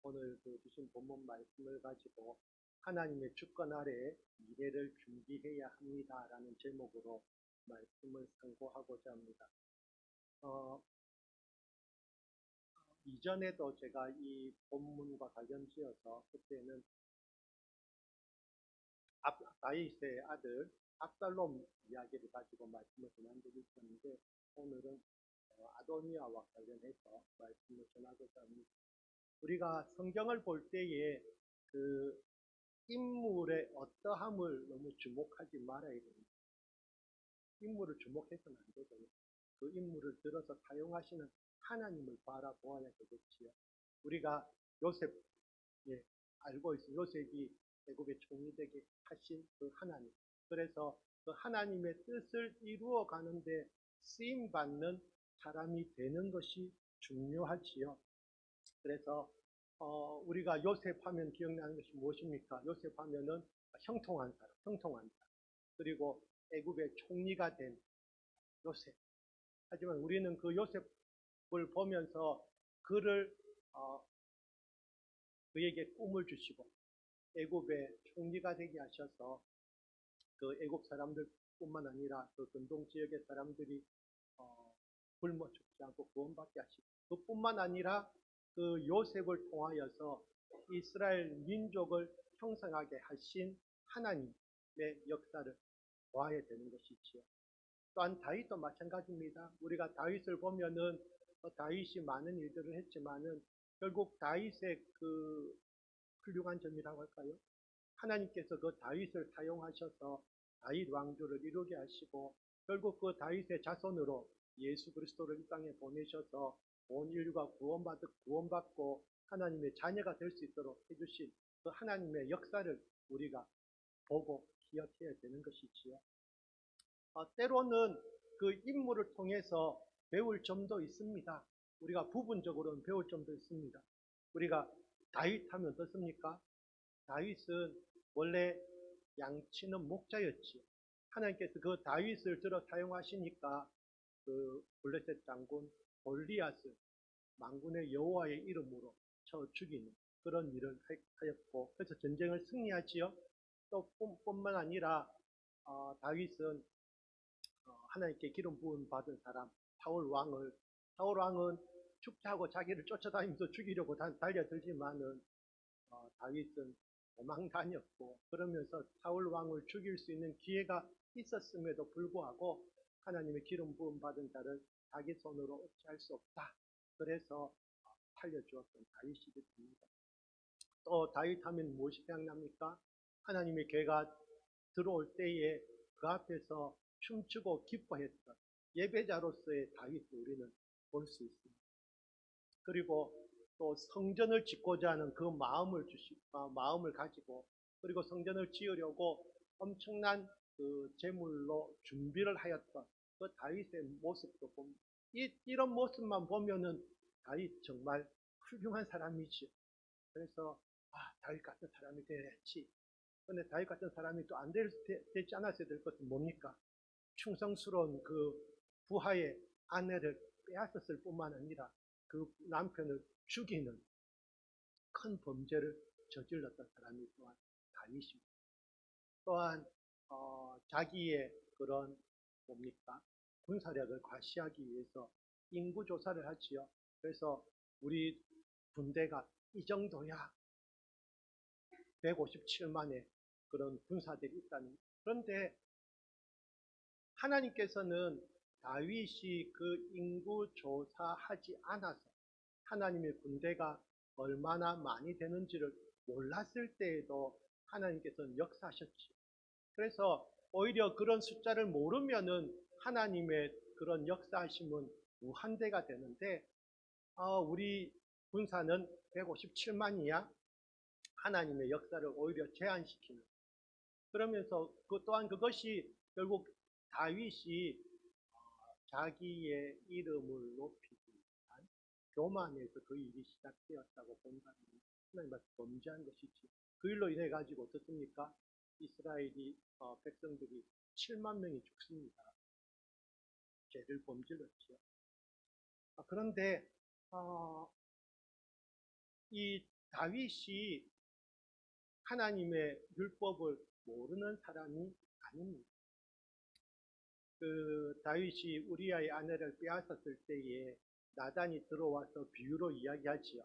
오늘 주신 본문 말씀을 가지고 하나님의 주권 아래 미래를 준비해야 합니다라는 제목으로 말씀을 선고하고자 합니다. 이전에도 제가 이 본문과 관련지어서 그때는 다윗의 아들 압살롬 이야기를 가지고 말씀을 전한 적이 있었는데, 오늘은 아도니아와 관련해서 말씀을 전하고자 합니다. 우리가 성경을 볼 때에 그 인물의 어떠함을 너무 주목하지 말아야 됩니다. 인물을 주목해서는 안 되고요. 그 인물을 들어서 사용하시는 하나님을 바라보아야 되겠지요. 우리가 요셉, 알고 있습니다. 요셉이 애굽의 총리 되게 하신 그 하나님. 그래서 그 하나님의 뜻을 이루어 가는데 쓰임 받는 사람이 되는 것이 중요하지요. 그래서 우리가 요셉 하면 기억나는 것이 무엇입니까? 요셉 하면은 형통한 사람. 그리고 애굽의 총리가 된 요셉. 하지만 우리는 그 요셉을 보면서 그에게 꿈을 주시고 애굽의 총리가 되게 하셔서 그 애굽 사람들뿐만 아니라 그 근동 지역의 사람들이 굶어 죽지 않고 구원받게 하시고, 그뿐만 아니라 그 요셉을 통하여서 이스라엘 민족을 형성하게 하신 하나님의 역사를 보아야 되는 것이지요. 또한 다윗도 마찬가지입니다. 우리가 다윗을 보면은 다윗이 많은 일들을 했지만은 결국 다윗의 그 훌륭한 점이라고 할까요? 하나님께서 그 다윗을 사용하셔서 다윗 왕조를 이루게 하시고, 결국 그 다윗의 자손으로 예수 그리스도를 이 땅에 보내셔서 온 인류가 구원받고 하나님의 자녀가 될 수 있도록 해주신 그 하나님의 역사를 우리가 보고 기억해야 되는 것이지요. 때로는 그 인물을 통해서 배울 점도 있습니다. 우리가 부분적으로는 배울 점도 있습니다. 우리가 다윗 하면 어떻습니까? 다윗은 원래 양치는 목자였지요. 하나님께서 그 다윗을 들어 사용하시니까 그 블레셋 장군 골리앗을 만군의 여호와의 이름으로 쳐 죽이는 그런 일을 하였고, 그래서 전쟁을 승리하지요. 또 뿐만 아니라 다윗은 하나님께 기름 부음 받은 사람 사울 왕은 죽자 하고 자기를 쫓아다니면서 죽이려고 달려들지만은 다윗은 도망 다녔고, 그러면서 사울 왕을 죽일 수 있는 기회가 있었음에도 불구하고 하나님의 기름 부음 받은 자를 자기 손으로 어찌할 수 없다. 그래서 살려주었던 다윗이 됐습니다. 또 다윗 하면 무엇이 생각납니까? 하나님의 괴가 들어올 때에 그 앞에서 춤추고 기뻐했던 예배자로서의 다윗을 우리는 볼 수 있습니다. 그리고 또 성전을 짓고자 하는 그 마음을 가지고, 그리고 성전을 지으려고 엄청난 그 재물로 준비를 하였던 그 다윗의 모습도 봅니다. 이런 모습만 보면은 다윗 정말 훌륭한 사람이지. 그래서 다윗 같은 사람이 되야지. 그런데 다윗 같은 사람이 또 되지 않았어야 될 것은 뭡니까? 충성스러운 그 부하의 아내를 빼앗았을 뿐만 아니라 그 남편을 죽이는 큰 범죄를 저질렀던 사람이 또한 다윗입니다. 또한 자기의 그런 군사력을 과시하기 위해서 인구 조사를 하지요. 그래서 우리 군대가 이 정도야, 157만의 그런 군사들이 있다는. 그런데 하나님께서는 다윗이 그 인구 조사하지 않아서 하나님의 군대가 얼마나 많이 되는지를 몰랐을 때에도 하나님께서는 역사하셨지. 그래서 오히려 그런 숫자를 모르면은 하나님의 그런 역사하심은 무한대가 되는데, 우리 군사는 157만이야 하나님의 역사를 오히려 제한시키는. 그러면서 또한 그것이 결국 다윗이 자기의 이름을 높이기 위한 교만에서 그 일이 시작되었다고 본다면 하나님 앞에 범죄한 것이지. 그 일로 인해 가지고 어떻습니까? 이스라엘이 백성들이 7만 명이 죽습니다. 죄를 범질렀지요. 그런데 이 다윗이 하나님의 율법을 모르는 사람이 아닙니다. 다윗이 우리아의 아내를 빼앗았을 때에 나단이 들어와서 비유로 이야기하지요.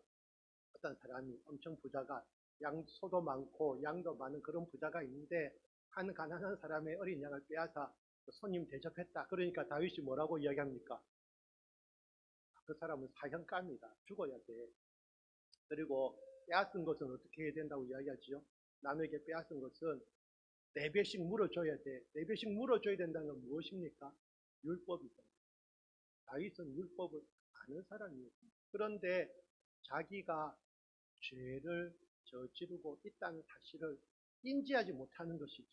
어떤 사람이 엄청 부자가 양소도 많고 양도 많은 그런 부자가 있는데 한 가난한 사람의 어린 양을 빼앗아 손님 대접했다. 그러니까 다윗이 뭐라고 이야기합니까? 그 사람은 사형감이다. 죽어야 돼. 그리고 빼앗은 것은 어떻게 해야 된다고 이야기하지요? 남에게 빼앗은 것은 4배씩 물어줘야 돼. 4배씩 물어줘야 된다는 건 무엇입니까? 율법이다. 다윗은 율법을 아는 사람이었습니다. 그런데 자기가 죄를 저지르고 있다는 사실을 인지하지 못하는 것이지.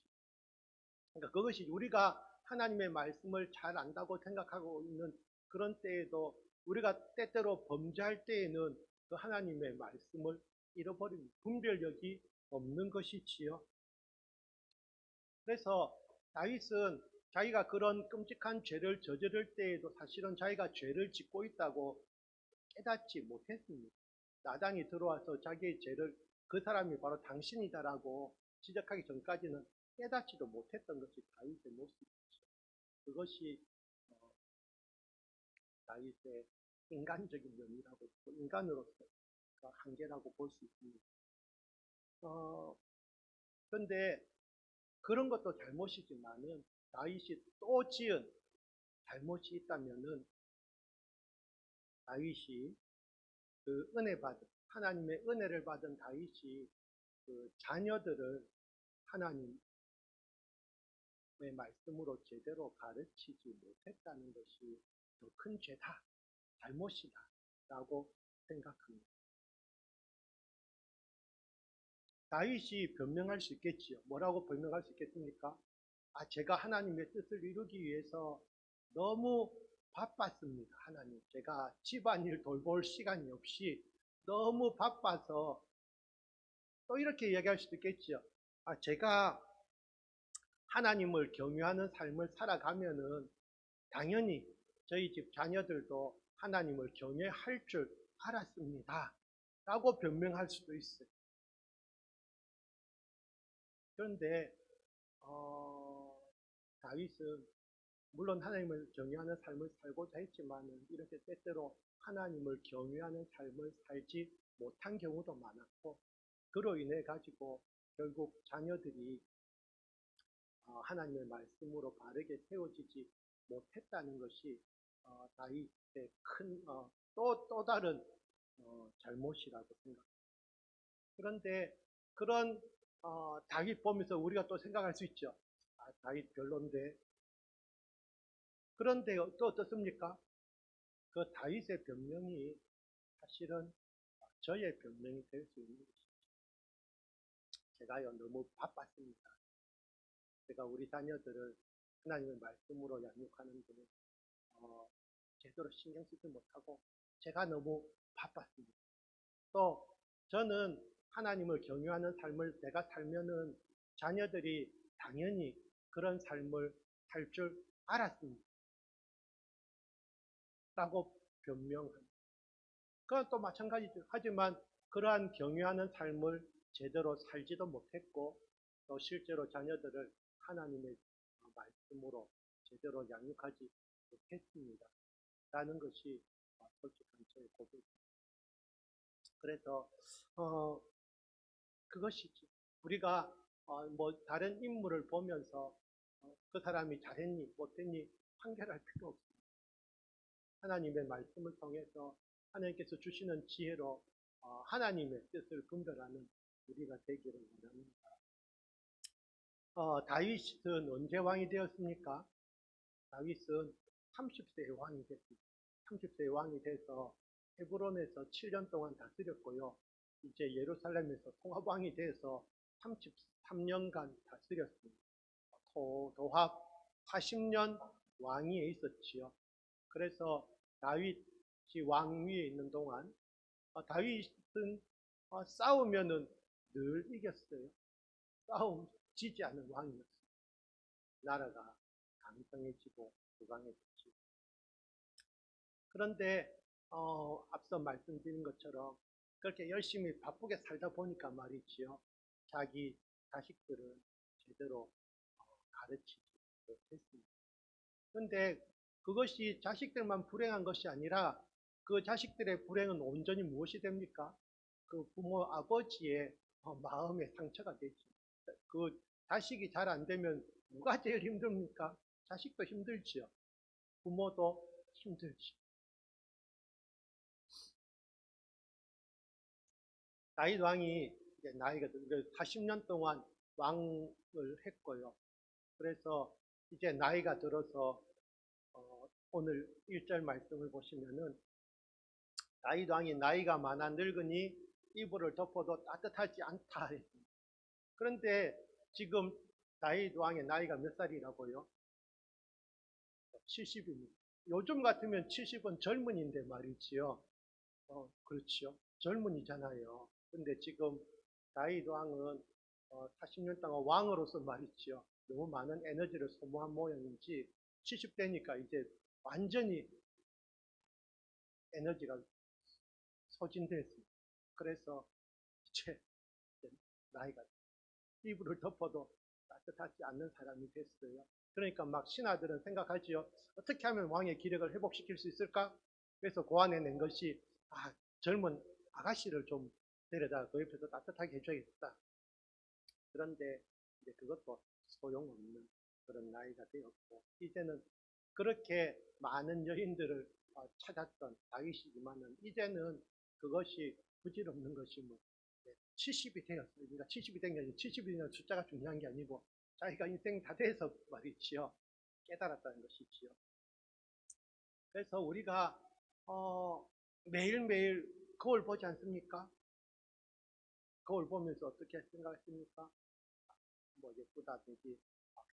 그러니까 그것이 우리가 하나님의 말씀을 잘 안다고 생각하고 있는 그런 때에도 우리가 때때로 범죄할 때에는 그 하나님의 말씀을 잃어버립니다. 분별력이 없는 것이지요. 그래서 다윗은 자기가 그런 끔찍한 죄를 저지를 때에도 사실은 자기가 죄를 짓고 있다고 깨닫지 못했습니다. 나단이 들어와서 자기의 죄를 그 사람이 바로 당신이다라고 지적하기 전까지는 깨닫지도 못했던 것이 다윗의 모습이죠. 그것이 다윗의 인간적인 면이라고, 인간으로서 한계라고 볼 수 있습니다. 그런데 그런 것도 잘못이지만은 다윗이 또 지은 잘못이 있다면은 다윗이 그 은혜 받은 하나님의 은혜를 받은 다윗이 그 자녀들을 하나님의 말씀으로 제대로 가르치지 못했다는 것이 더 큰 죄다, 잘못이다 라고 생각합니다. 다윗이 변명할 수 있겠지요. 뭐라고 변명할 수 있겠습니까? 제가 하나님의 뜻을 이루기 위해서 너무 바빴습니다. 하나님, 제가 집안일 돌볼 시간이 없이 너무 바빠서, 또 이렇게 이야기할 수도 있겠지요. 제가 하나님을 경유하는 삶을 살아가면은 당연히 저희 집 자녀들도 하나님을 경외할 줄 알았습니다. 라고 변명할 수도 있어요. 그런데 다윗은 물론 하나님을 경외하는 삶을 살고자 했지만 이렇게 때때로 하나님을 경외하는 삶을 살지 못한 경우도 많았고, 그로 인해 가지고 결국 자녀들이 하나님의 말씀으로 바르게 세워지지 못했다는 것이 다윗의 큰 또 다른 잘못이라고 생각합니다. 그런데 그런 다윗 보면서 우리가 또 생각할 수 있죠. 다윗 별론데. 그런데 또 어떻습니까? 그 다윗의 변명이 사실은 저의 변명이 될 수 있는 것이죠. 제가요 너무 바빴습니다. 제가 우리 자녀들을 하나님의 말씀으로 양육하는데 제대로 신경 쓰지 못하고 제가 너무 바빴습니다. 또 저는 하나님을 경유하는 삶을 내가 살면은 자녀들이 당연히 그런 삶을 살 줄 알았습니다. 라고 변명합니다. 그건 또 마찬가지죠. 하지만 그러한 경유하는 삶을 제대로 살지도 못했고 또 실제로 자녀들을 하나님의 말씀으로 제대로 양육하지 못했습니다. 라는 것이 솔직한 저의 고백입니다. 그래서 그것이지. 우리가 다른 인물을 보면서 그 사람이 잘했니 못했니 판결할 필요 없습니다. 하나님의 말씀을 통해서 하나님께서 주시는 지혜로 하나님의 뜻을 분별하는 우리가 되기를 원합니다. 다윗은 언제 왕이 되었습니까? 다윗은 30세에 왕이 됐습니다. 30세에 왕이 돼서 헤브론에서 7년 동안 다스렸고요. 이제 예루살렘에서 통합왕이 돼서 33년간 다스렸습니다. 도합 40년 왕위에 있었지요. 그래서 다윗이 왕위에 있는 동안 다윗은 싸우면은 늘 이겼어요. 싸움 지지 않는 왕이었어요. 나라가 강성해지고 부강해졌지. 그런데 앞서 말씀드린 것처럼 그렇게 열심히 바쁘게 살다 보니까 말이지요. 자기 자식들은 제대로 가르치지 못했습니다. 그런데 그것이 자식들만 불행한 것이 아니라 그 자식들의 불행은 온전히 무엇이 됩니까? 그 부모 아버지의 마음의 상처가 되지. 그 자식이 잘 안 되면 누가 제일 힘듭니까? 자식도 힘들지요. 부모도 힘들지. 다윗 왕이 이제 나이가 40년 동안 왕을 했고요. 그래서 이제 나이가 들어서 오늘 1절 말씀을 보시면은 다윗 왕이 나이가 많아 늙으니 이불을 덮어도 따뜻하지 않다. 그런데 지금 다윗 왕의 나이가 몇 살이라고요? 70입니다. 요즘 같으면 70은 젊은인데 말이지요. 그렇지요. 젊은이잖아요. 근데 지금 다윗 왕은 40년 동안 왕으로서 말이지요. 너무 많은 에너지를 소모한 모양인지 70대니까 이제 완전히 에너지가 소진됐습니다. 그래서 이제 나이가 이불을 덮어도 따뜻하지 않는 사람이 됐어요. 그러니까 막 신하들은 생각하지요. 어떻게 하면 왕의 기력을 회복시킬 수 있을까? 그래서 고안해낸 것이 젊은 아가씨를 좀 데려다 그 옆에서 따뜻하게 해줘야겠다. 그런데 이제 그것도 소용없는 그런 나이가 되었고 이제는 그렇게 많은 여인들을 찾았던 다윗이지만은 이제는 그것이 부질없는 것이 뭐 70이 되었어요. 그러니까 70이 된 게 아니고 70이라는 숫자가 중요한 게 아니고 자기가 인생 다 돼서 말이지요. 깨달았다는 것이지요. 그래서 우리가 매일매일 거울 보지 않습니까? 거울 보면서 어떻게 생각하십니까? 뭐 예쁘다든지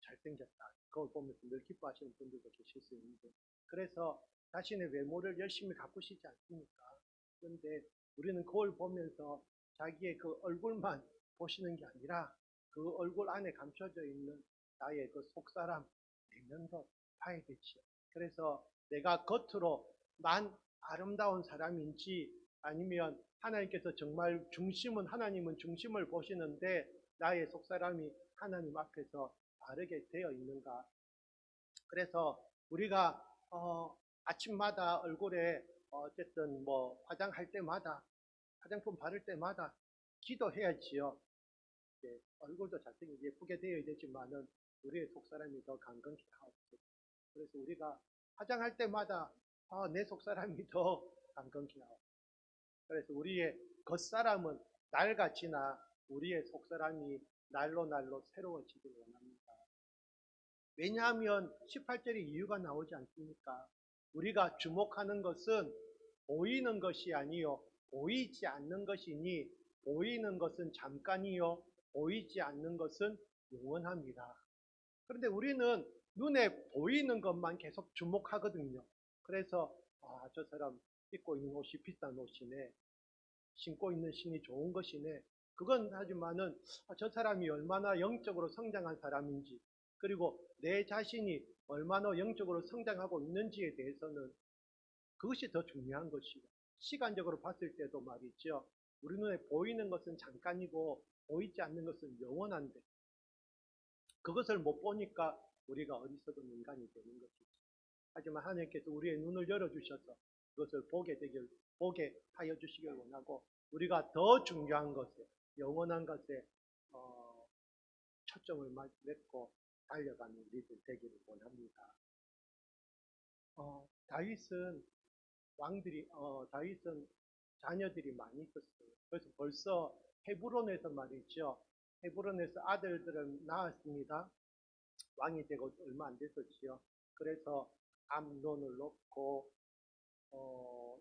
잘생겼다. 거울 보면서 늘 기뻐하시는 분들도 계실 수 있는데 그래서 자신의 외모를 열심히 가꾸시지 않습니까? 그런데 우리는 거울 보면서 자기의 그 얼굴만 보시는 게 아니라 그 얼굴 안에 감춰져 있는 나의 그 속사람, 내면도 봐야 되지요. 그래서 내가 겉으로만 아름다운 사람인지 아니면 하나님께서 정말 하나님은 중심을 보시는데 나의 속사람이 하나님 앞에서 바르게 되어 있는가. 그래서 우리가 아침마다 얼굴에 어쨌든 뭐 화장할 때마다 화장품 바를 때마다 기도해야지요. 얼굴도 잘생기게 예쁘게 되어야 되지만은 우리의 속사람이 더 강건케 하옵소서. 그래서 우리가 화장할 때마다 내 속사람이 더 강건케 하옵소서. 그래서 우리의 겉사람은 날과 지나 우리의 속사람이 날로 날로 새로워지길 원합니다. 왜냐하면 18절에 이유가 나오지 않습니까? 우리가 주목하는 것은 보이는 것이 아니요 보이지 않는 것이니 보이는 것은 잠깐이요 보이지 않는 것은 영원합니다. 그런데 우리는 눈에 보이는 것만 계속 주목하거든요. 그래서 저 사람 입고 있는 옷이 비싼 옷이네. 신고 있는 신이 좋은 것이네. 그건 하지만은 저 사람이 얼마나 영적으로 성장한 사람인지 그리고 내 자신이 얼마나 영적으로 성장하고 있는지에 대해서는 그것이 더 중요한 것이고 시간적으로 봤을 때도 말이죠. 우리 눈에 보이는 것은 잠깐이고 보이지 않는 것은 영원한데 그것을 못 보니까 우리가 어리석은 인간이 되는 것이죠. 하지만 하나님께서 우리의 눈을 열어주셔서 그것을 보게 하여 주시길 원하고 우리가 더 중요한 것에 영원한 것에 초점을 맺고 달려가는 우리들 되기를 원합니다. 다윗은 다윗은 자녀들이 많이 있었어요. 그래서 벌써 헤브론에서 말이죠. 헤브론에서 아들들을 낳았습니다. 왕이 되고 얼마 안 됐었지요. 그래서 암논을 놓고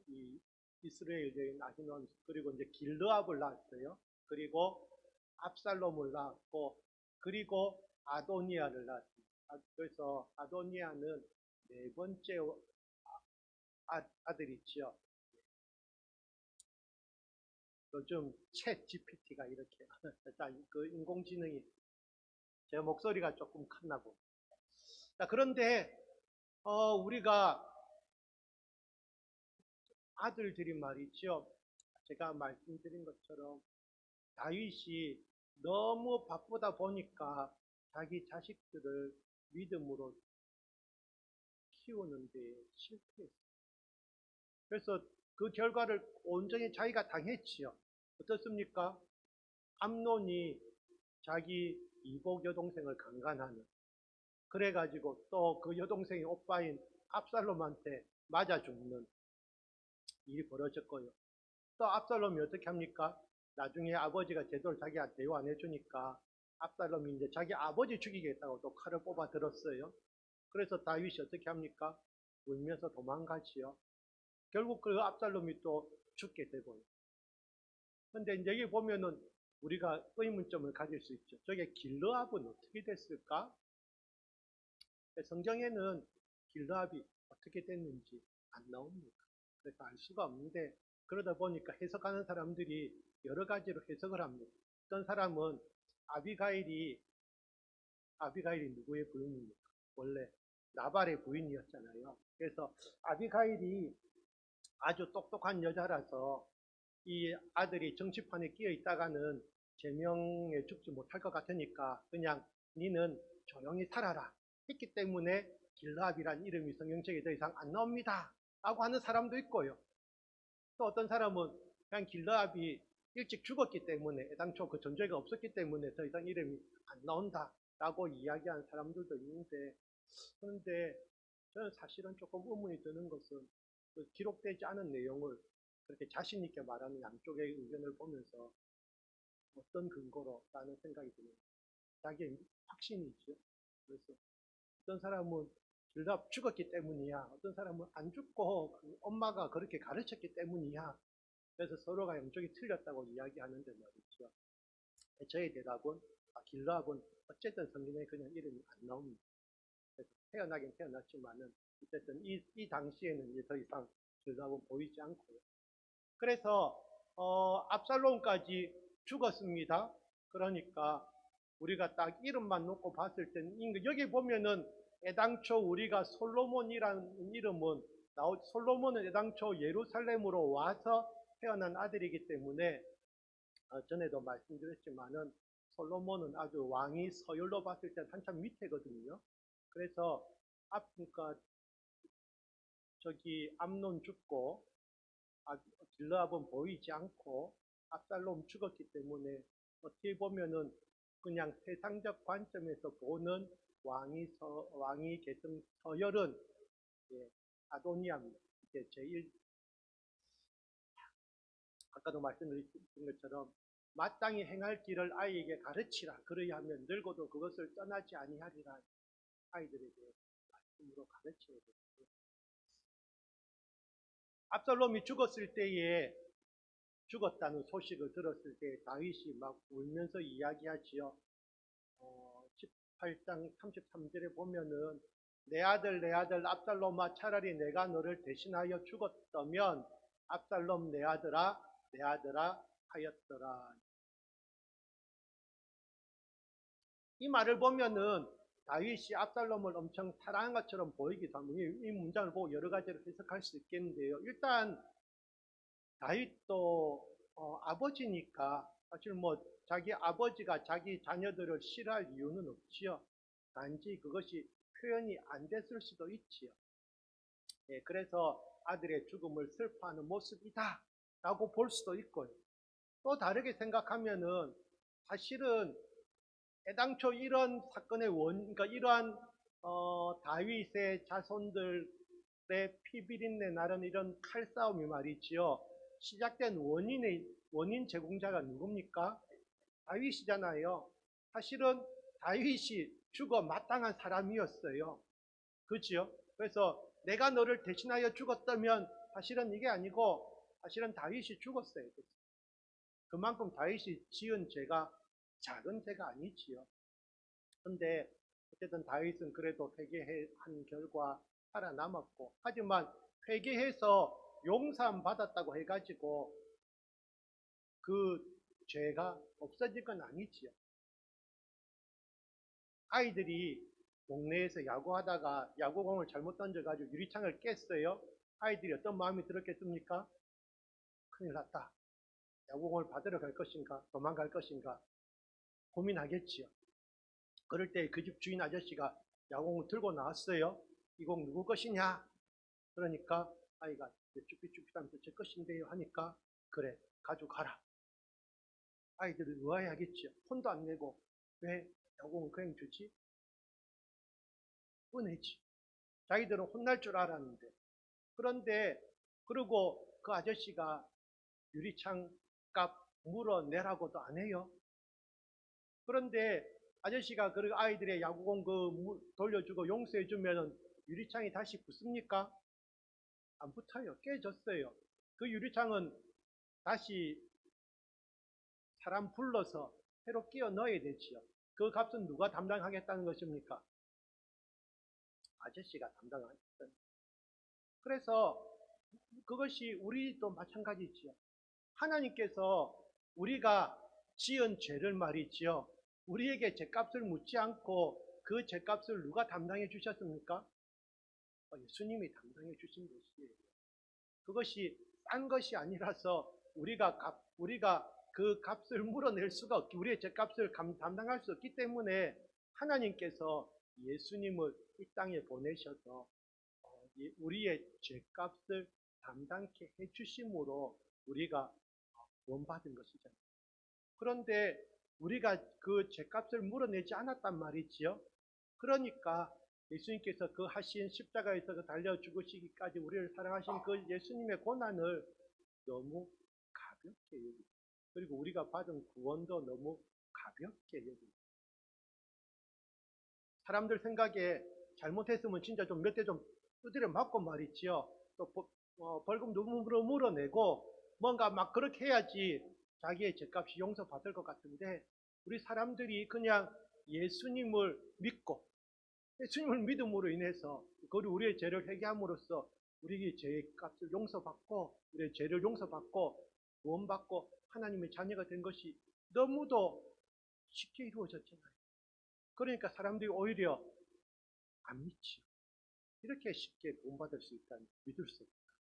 이 이스라엘 여인 아히노암 그리고 이제 길르압을 낳았어요. 그리고 압살롬을 낳았고 그리고 아도니아를 낳았습니다. 그래서 아도니아는 네 번째 아들이지요. 요즘 챗 GPT가 이렇게 그 인공지능이 제 목소리가 조금 컸나 봅니다. 그런데 우리가 아들들이 말이죠. 제가 말씀드린 것처럼 다윗이 너무 바쁘다 보니까 자기 자식들을 믿음으로 키우는 데 실패했어요. 그래서 그 결과를 온전히 자기가 당했지요. 어떻습니까? 암논이 자기 이복 여동생을 강간하는, 그래가지고 또 그 여동생의 오빠인 압살롬한테 맞아 죽는 일이 벌어졌고요. 또 압살롬이 어떻게 합니까? 나중에 아버지가 제대로 자기한테 대우 안 해주니까 압살롬이 이제 자기 아버지 죽이겠다고 또 칼을 뽑아 들었어요. 그래서 다윗이 어떻게 합니까? 울면서 도망가지요. 결국 그 압살롬이 또 죽게 되고요. 근데 이제 여기 보면은 우리가 의문점을 가질 수 있죠. 저게 길르압은 어떻게 됐을까? 성경에는 길르압이 어떻게 됐는지 안 나옵니다. 그래서 알 수가 없는데, 그러다 보니까 해석하는 사람들이 여러 가지로 해석을 합니다. 어떤 사람은 아비가일이 누구의 부인입니까? 원래 나발의 부인이었잖아요. 그래서 아비가일이 아주 똑똑한 여자라서 이 아들이 정치판에 끼어 있다가는 제명에 죽지 못할 것 같으니까 그냥 니는 조용히 살아라 했기 때문에 길라압이란 이름이 성경책에 더 이상 안 나옵니다 라고 하는 사람도 있고요. 또 어떤 사람은 그냥 길라압이 일찍 죽었기 때문에, 애당초 그 존재가 없었기 때문에 더 이상 이름이 안 나온다 라고 이야기하는 사람들도 있는데, 그런데 저는 사실은 조금 의문이 드는 것은 그 기록되지 않은 내용을 그렇게 자신 있게 말하는 양쪽의 의견을 보면서 어떤 근거로 라는 생각이 듭니다. 자기의 확신이 있죠. 그래서 어떤 사람은 길답 죽었기 때문이야. 어떤 사람은 안 죽고 그 엄마가 그렇게 가르쳤기 때문이야. 그래서 서로가 양쪽이 틀렸다고 이야기하는데 말이죠. 저의 대답은 길랍은 어쨌든 성경에 그냥 이름이 안 나옵니다. 그래서 태어나긴 태어났지만은 어쨌든 이 당시에는 이제 더 이상 길랍은 보이지 않고요. 그래서 압살롬까지 죽었습니다. 그러니까 우리가 딱 이름만 놓고 봤을 때는 여기 보면은 애당초 우리가 솔로몬이라는 이름은 솔로몬은 애당초 예루살렘으로 와서 태어난 아들이기 때문에 전에도 말씀드렸지만은 솔로몬은 아주 왕이 서열로 봤을 때 한참 밑에거든요. 그래서 그러니까 저기 암논 죽고 길르압은 보이지 않고 압살롬 죽었기 때문에 어떻게 보면은 그냥 세상적 관점에서 보는 왕이 계승 서열은 아도니아입니다. 이게 제일 아까도 말씀드린 것처럼 마땅히 행할 길을 아이에게 가르치라. 그러야하면 늙어도 그것을 떠나지 아니하리라. 아이들에게 말씀으로 가르쳐야 됩니다. 압살롬이 죽었을 때에 죽었다는 소식을 들었을 때 다윗이 막 울면서 이야기하지요. 18장 33절에 보면은 내 아들 압살롬아, 차라리 내가 너를 대신하여 죽었다면 압살롬 내 아들아 하였더라. 이 말을 보면은 다윗이 압살롬을 엄청 사랑한 것처럼 보이기도 합니다. 이 문장을 보고 여러 가지로 해석할 수 있겠는데요. 일단 다윗도 아버지니까 사실 뭐 자기 아버지가 자기 자녀들을 싫어할 이유는 없지요. 단지 그것이 표현이 안 됐을 수도 있지요. 그래서 아들의 죽음을 슬퍼하는 모습이다 라고 볼 수도 있고요. 또 다르게 생각하면은 사실은 애당초 이런 사건의 그러니까 이러한 다윗의 자손들의 피비린내 나는 이런 칼싸움이 말이지요. 시작된 원인 제공자가 누굽니까? 다윗이잖아요. 사실은 다윗이 죽어 마땅한 사람이었어요. 그렇죠? 그래서 내가 너를 대신하여 죽었다면 사실은 이게 아니고 사실은 다윗이 죽었어야 됐어요. 그만큼 다윗이 지은 죄가 작은 죄가 아니지요. 근데 어쨌든 다윗은 그래도 회개한 결과 살아남았고, 하지만 회개해서 용서함 받았다고 해가지고 그 죄가 없어질 건 아니지요. 아이들이 동네에서 야구하다가 야구공을 잘못 던져가지고 유리창을 깼어요. 아이들이 어떤 마음이 들었겠습니까? 큰일 났다. 야구공을 받으러 갈 것인가, 도망갈 것인가 고민하겠지요. 그럴 때 그 집 주인 아저씨가 야구공을 들고 나왔어요. 이 공 누구 것이냐? 그러니까 아이가 쭈삣쭈삣하면서 제 것인데요 하니까 그래 가져가라. 아이들은 의아해하겠지요. 혼도 안 내고 왜 야구공을 그냥 주지? 꺼내지. 자기들은 혼날 줄 알았는데. 그런데 그리고 그 아저씨가 유리창 값 물어내라고도 안 해요. 그런데 아저씨가 그 아이들의 야구공 돌려주고 용서해주면 유리창이 다시 붙습니까? 안 붙어요. 깨졌어요. 그 유리창은 다시 사람 불러서 새로 끼워 넣어야 되지요. 그 값은 누가 담당하겠다는 것입니까? 아저씨가 담당하겠다. 그래서 그것이 우리도 마찬가지지요. 하나님께서 우리가 지은 죄를 말이지요. 우리에게 죄값을 묻지 않고 그 죄값을 누가 담당해 주셨습니까? 예수님이 담당해 주신 것이에요. 그것이 싼 것이 아니라서 우리가 그 값을 물어낼 수가 없기, 우리의 죄값을 담당할 수 없기 때문에 하나님께서 예수님을 이 땅에 보내셔서 우리의 죄값을 담당케 해주심으로 우리가 구원받은 것이잖아요. 그런데 우리가 그 죄값을 물어내지 않았단 말이지요. 그러니까 예수님께서 그 하신 십자가에서 그 달려 죽으시기까지 우리를 사랑하신 그 예수님의 고난을 너무 가볍게 여기고, 그리고 우리가 받은 구원도 너무 가볍게 여기고, 사람들 생각에 잘못했으면 진짜 좀 몇 대 좀 두드려 맞고 말이지요. 또 벌금 누구로 물어내고 뭔가 막 그렇게 해야지 자기의 죄값이 용서받을 것 같은데, 우리 사람들이 그냥 예수님을 믿고 예수님을 믿음으로 인해서 우리의 죄를 회개함으로써 우리의 죄값을 용서받고 우리의 죄를 용서받고 구원받고 하나님의 자녀가 된 것이 너무도 쉽게 이루어졌잖아요. 그러니까 사람들이 오히려 안 믿지. 이렇게 쉽게 구원받을 수 있다니 믿을 수 없다.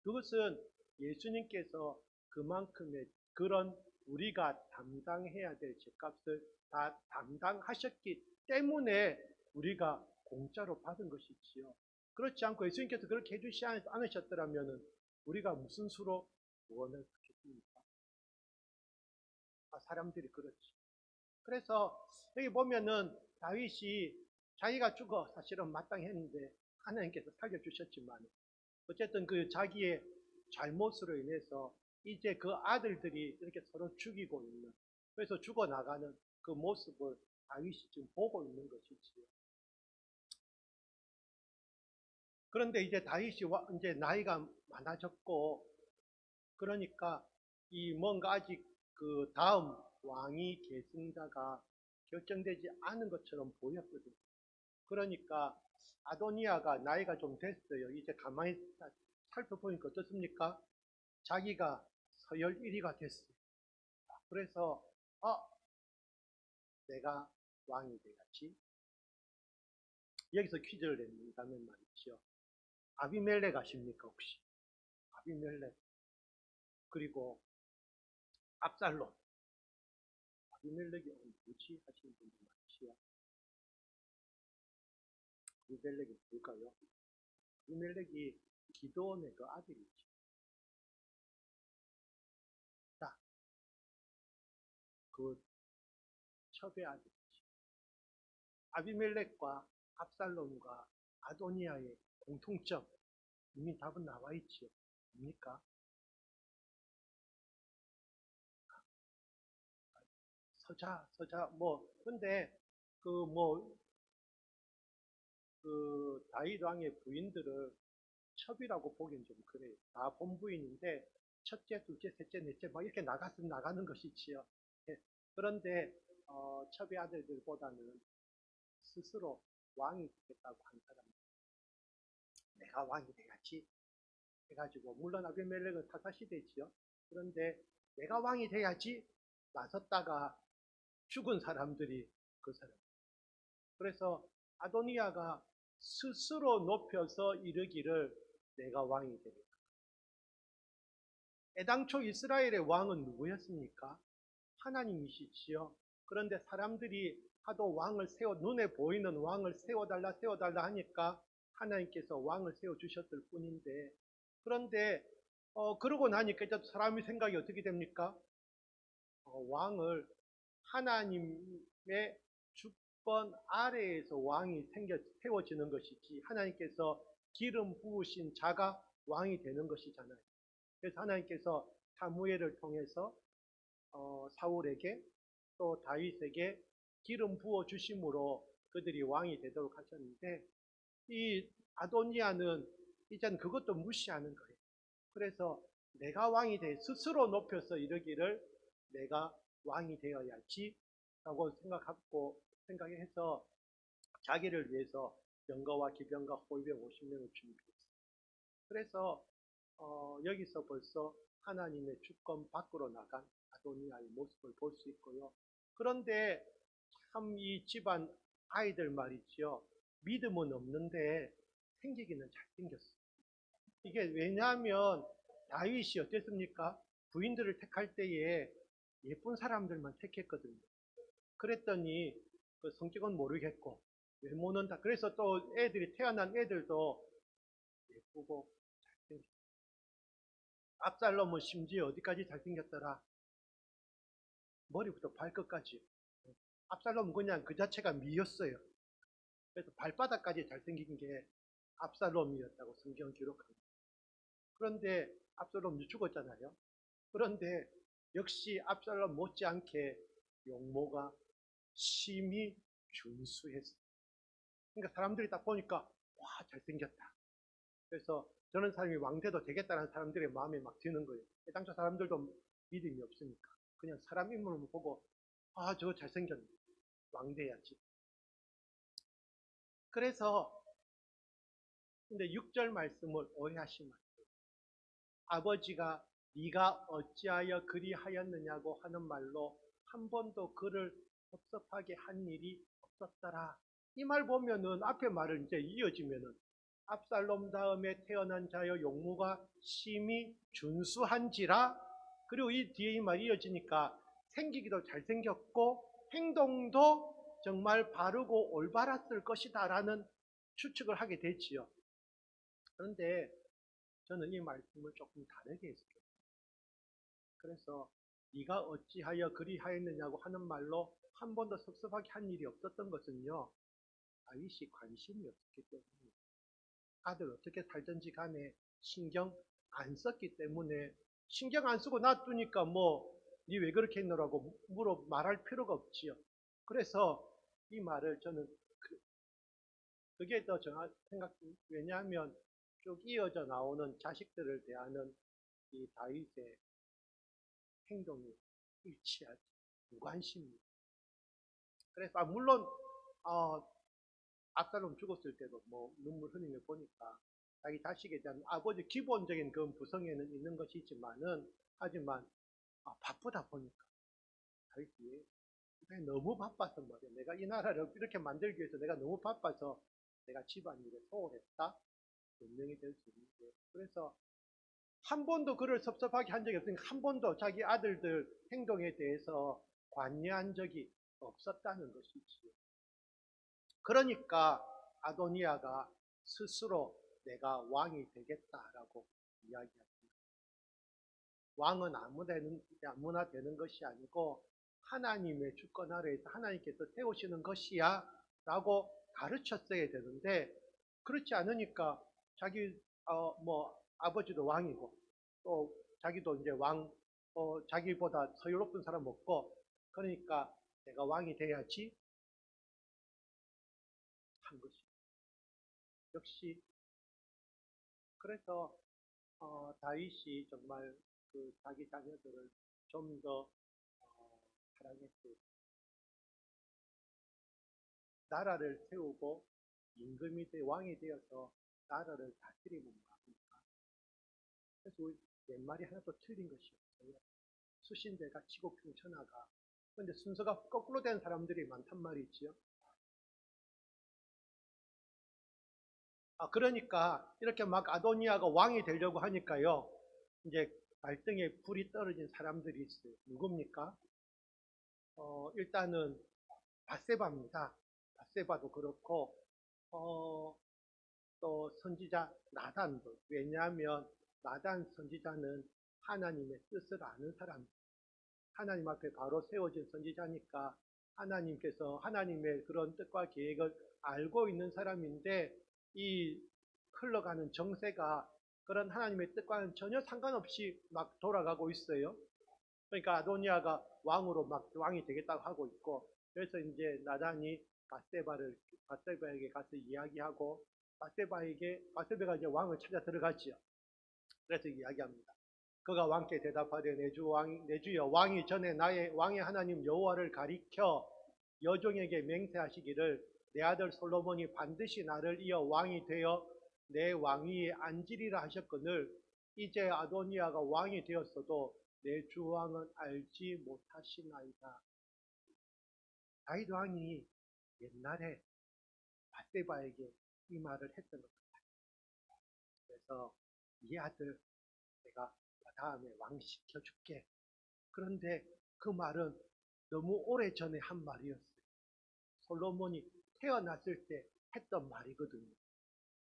그것은 예수님께서 그만큼의 그런 우리가 담당해야 될 죄값을 다 담당하셨기 때문에 우리가 공짜로 받은 것이지요. 그렇지 않고 예수님께서 그렇게 해주시 않으셨더라면 우리가 무슨 수로 구원을 받겠습니까? 사람들이 그렇지. 그래서 여기 보면은 다윗이 자기가 죽어 사실은 마땅했는데 하나님께서 살려주셨지만 어쨌든 그 자기의 잘못으로 인해서 이제 그 아들들이 이렇게 서로 죽이고 있는, 그래서 죽어나가는 그 모습을 다윗이 지금 보고 있는 것이지요. 그런데 이제 다윗이 이제 나이가 많아졌고, 그러니까 이 뭔가 아직 그 다음 왕위 계승자가 결정되지 않은 것처럼 보였거든요. 그러니까 아도니아가 나이가 좀 됐어요. 이제 가만히 살펴보니까 어떻습니까? 자기가 서열 1위가 됐어요. 그래서 내가 왕이 돼야지. 여기서 퀴즈를 낸다면 말이죠. 아비멜렉 아십니까 혹시? 아비멜렉 그리고 압살롬. 아비멜렉이 뭐지 하시는 분들 많지요. 아비멜렉이 뭘까요? 아비멜렉이 기드온의 그 아들이죠. 자, 그 첩의 아들이죠. 아비멜렉과 압살롬과 아도니아의 공통점, 이미 답은 나와 있지요. 뭡니까? 서자, 근데, 다윗 왕의 부인들을 첩이라고 보기엔 좀 그래요. 다 본부인인데, 첫째, 둘째, 셋째, 넷째, 막 이렇게 나가는 것이지요. 예. 그런데, 첩의 아들들보다는 스스로 왕이 되겠다고 한 사람, 내가 왕이 돼야지 해가지고, 물론 아비멜렉은 타사시대지요. 그런데 내가 왕이 돼야지 나섰다가 죽은 사람들이 그 사람. 그래서 아도니아가 스스로 높여서 이르기를 내가 왕이 되겠다. 애당초 이스라엘의 왕은 누구였습니까? 하나님이시지요. 그런데 사람들이 하도 왕을 눈에 보이는 왕을 세워달라 하니까 하나님께서 왕을 세워주셨을 뿐인데, 그런데 그러고 나니까 이제 사람의 생각이 어떻게 됩니까? 왕을 하나님의 주권 아래에서 왕이 세워지는 것이지, 하나님께서 기름 부으신 자가 왕이 되는 것이잖아요. 그래서 하나님께서 사무엘을 통해서 사울에게 또 다윗에게 기름 부어 주심으로 그들이 왕이 되도록 하셨는데, 이 아도니아는 이제는 그것도 무시하는 거예요. 그래서 내가 왕이 돼 스스로 높여서 이르기를 내가 왕이 되어야지 라고 생각해서 자기를 위해서 병거와 기병과 호위병 50명을 준비했어요. 그래서 여기서 벌써 하나님의 주권 밖으로 나간 아도니아의 모습을 볼 수 있고요. 그런데 참 이 집안 아이들 말이지요. 믿음은 없는데 생기기는 잘생겼어요. 이게 왜냐하면 다윗이 어땠습니까? 부인들을 택할 때에 예쁜 사람들만 택했거든요. 그랬더니 그 성격은 모르겠고 외모는 다, 그래서 또 태어난 애들도 예쁘고 잘생겼어요. 압살롬은 심지어 어디까지 잘생겼더라? 머리부터 발끝까지. 압살롬은 그냥 그 자체가 미였어요. 그래서 발바닥까지 잘생긴 게 압살롬이었다고 성경 기록합니다. 그런데 압살롬이 죽었잖아요. 그런데 역시 압살롬 못지않게 용모가 심히 준수했어요. 그러니까 사람들이 딱 보니까 와, 잘생겼다. 그래서 저런 사람이 왕돼도 되겠다는 사람들의 마음에 막 드는 거예요. 당초 사람들도 믿음이 없으니까 그냥 사람 인물을 보고 아, 저거 잘생겼네, 왕돼야지. 그래서 근데 6절 말씀을 오해하시면 안 돼요. 아버지가 네가 어찌하여 그리하였느냐고 하는 말로 한 번도 그를 섭섭하게 한 일이 없었더라. 이 말 보면은 앞에 말을 이제 이어지면은 압살롬 다음에 태어난 자여 용모가 심히 준수한지라. 그리고 이 뒤에 이 말이 이어지니까 생기기도 잘생겼고 행동도 정말 바르고 올바랐을 것이다 라는 추측을 하게 되지요. 그런데 저는 이 말씀을 조금 다르게 해석해요. 그래서 네가 어찌하여 그리하였느냐고 하는 말로 한 번도 섭섭하게 한 일이 없었던 것은요, 다윗이 관심이 없었기 때문입니다. 아들 어떻게 살든지 간에 신경 안 썼기 때문에, 신경 안 쓰고 놔두니까 뭐 니 왜 그렇게 했노라고 말할 필요가 없지요. 그래서 이 말을 저는 그게 더 정확 왜냐하면 쭉 이어져 나오는 자식들을 대하는 이 다윗의 행동이 일치하지, 무관심입니다. 그래서 물론 압살롬 죽었을 때도 뭐 눈물 흘리는 거 보니까 자기 자식에 대한 아버지 기본적인 그런 부성에는 있는 것이지만은, 하지만 바쁘다 보니까 다윗이 너무 바빠서 말이야. 내가 이 나라를 이렇게 만들기 위해서 내가 너무 바빠서 내가 집안일에 소홀했다, 변명이 될 수 있는데, 그래서 한 번도 그를 섭섭하게 한 적이 없으니까 한 번도 자기 아들들 행동에 대해서 관여한 적이 없었다는 것이지요. 그러니까 아도니아가 스스로 내가 왕이 되겠다라고 이야기합니다. 왕은 아무나 되는 것이 아니고 하나님의 주권 아래에서 하나님께서 세우시는 것이야 라고 가르쳤어야 되는데, 그렇지 않으니까 자기 아버지도 왕이고 또 자기도 이제 자기보다 서유 높은 사람 없고, 그러니까 내가 왕이 돼야지 한 것이. 역시 그래서 다윗이 정말 그 자기 자녀들을 좀 더 사랑했고 나라를 세우고 임금이 왕이 되어서 나라를 다스리는 마음입니다. 그래서 옛말이 하나도 틀린 것이 없어요. 수신대가 치고 평천하가. 그런데 순서가 거꾸로 된 사람들이 많단 말이지요. 그러니까 이렇게 막 아도니아가 왕이 되려고 하니까요, 이제 발등에 불이 떨어진 사람들이 있어요. 누굽니까? 일단은 밧세바입니다. 밧세바도 그렇고 또 선지자 나단도. 왜냐하면 나단 선지자는 하나님의 뜻을 아는 사람, 하나님 앞에 바로 세워진 선지자니까 하나님께서 하나님의 그런 뜻과 계획을 알고 있는 사람인데, 이 흘러가는 정세가 그런 하나님의 뜻과는 전혀 상관없이 막 돌아가고 있어요. 그러니까 아도니아가 왕으로 막 왕이 되겠다고 하고 있고, 그래서 이제 나단이 밧세바에게 가서 이야기하고, 밧세바가 이제 왕을 찾아 들어가지요. 그래서 이야기합니다. 그가 왕께 대답하되 내 주여, 왕이 전에 나의 왕의 하나님 여호와를 가리켜 여종에게 맹세하시기를 내 아들 솔로몬이 반드시 나를 이어 왕이 되어 내 왕위에 앉으리라 하셨거늘 이제 아도니아가 왕이 되었어도 내 주 왕은 알지 못하시나이다. 다윗 왕이 옛날에 밧세바에게 이 말을 했던 겁니다. 그래서 이 아들 내가 다음에 왕 시켜줄게. 그런데 그 말은 너무 오래전에 한 말이었어요. 솔로몬이 태어났을 때 했던 말이거든요.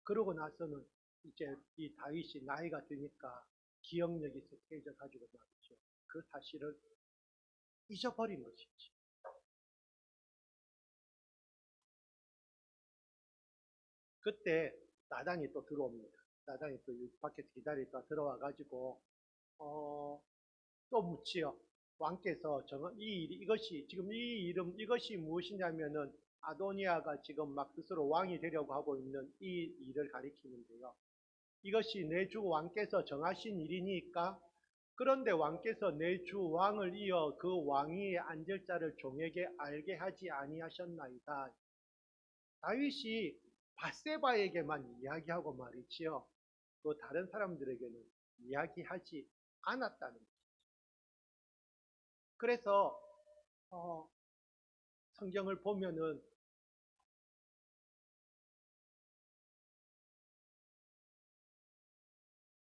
그러고 나서는 이제 이 다윗이 나이가 드니까 기억력이 쇠퇴해져 가지고 말이죠. 그 사실을 잊어버린 것이지. 그때 나단이 또 들어옵니다. 나단이 또 밖에서 기다리다가 들어와 가지고 또 묻지요. 왕께서 이것이 무엇이냐면은 아도니아가 지금 막 스스로 왕이 되려고 하고 있는 이 일을 가리키는데요. 이것이 내 주 왕께서 정하신 일이니까. 그런데 왕께서 내 주 왕을 이어 그 왕위에 앉을 자를 종에게 알게 하지 아니하셨나이다. 다윗이 밧세바에게만 이야기하고 말이지요. 또 다른 사람들에게는 이야기하지 않았다는 거죠. 그래서 성경을 보면은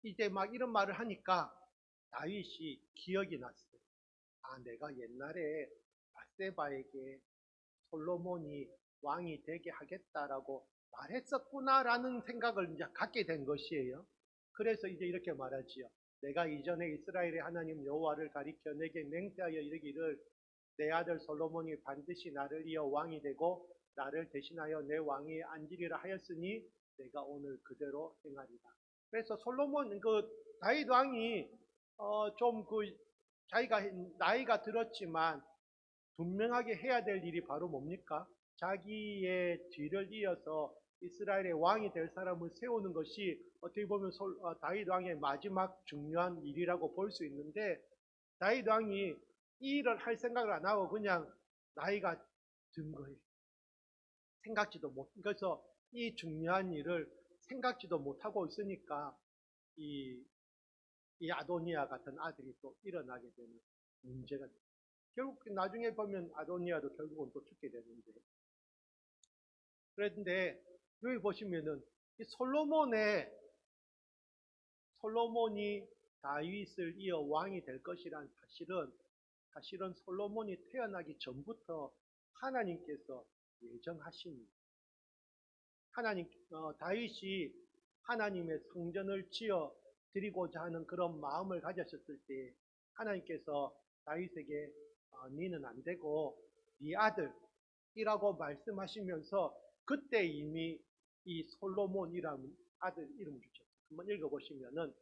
이제 막 이런 말을 하니까 다윗이 기억이 났어요. 아, 내가 옛날에 밧세바에게 솔로몬이 왕이 되게 하겠다라고 말했었구나라는 생각을 이제 갖게 된 것이에요. 그래서 이제 이렇게 말하지요. 내가 이전에 이스라엘의 하나님 여호와를 가리켜 내게 맹세하여 이르기를 내 아들 솔로몬이 반드시 나를 이어 왕이 되고 나를 대신하여 내 왕위에 앉으리라 하였으니 내가 오늘 그대로 행하리라. 그래서 다윗 왕이 자기가 나이가 들었지만 분명하게 해야 될 일이 바로 뭡니까? 자기의 뒤를 이어서 이스라엘의 왕이 될 사람을 세우는 것이 어떻게 보면 다윗 왕의 마지막 중요한 일이라고 볼 수 있는데, 다윗 왕이 이 일을 할 생각을 안 하고 그냥 나이가 든 거예요. 그래서 이 중요한 일을 생각지도 못하고 있으니까 이 아도니아 같은 아들이 또 일어나게 되는 문제가 됩니다. 결국 나중에 보면 아도니아도 결국은 또 죽게 되는데, 그런데 여기 보시면은 이 솔로몬이 다윗을 이어 왕이 될 것이란 사실은 솔로몬이 태어나기 전부터 하나님께서 예정하신, 다윗이 하나님의 성전을 지어 드리고자 하는 그런 마음을 가졌을 때 하나님께서 다윗에게 니는 안 되고 네 아들이라고 말씀하시면서 그때 이미 이 솔로몬이라는 아들 이름을 주셨어요. 한번 읽어보시면은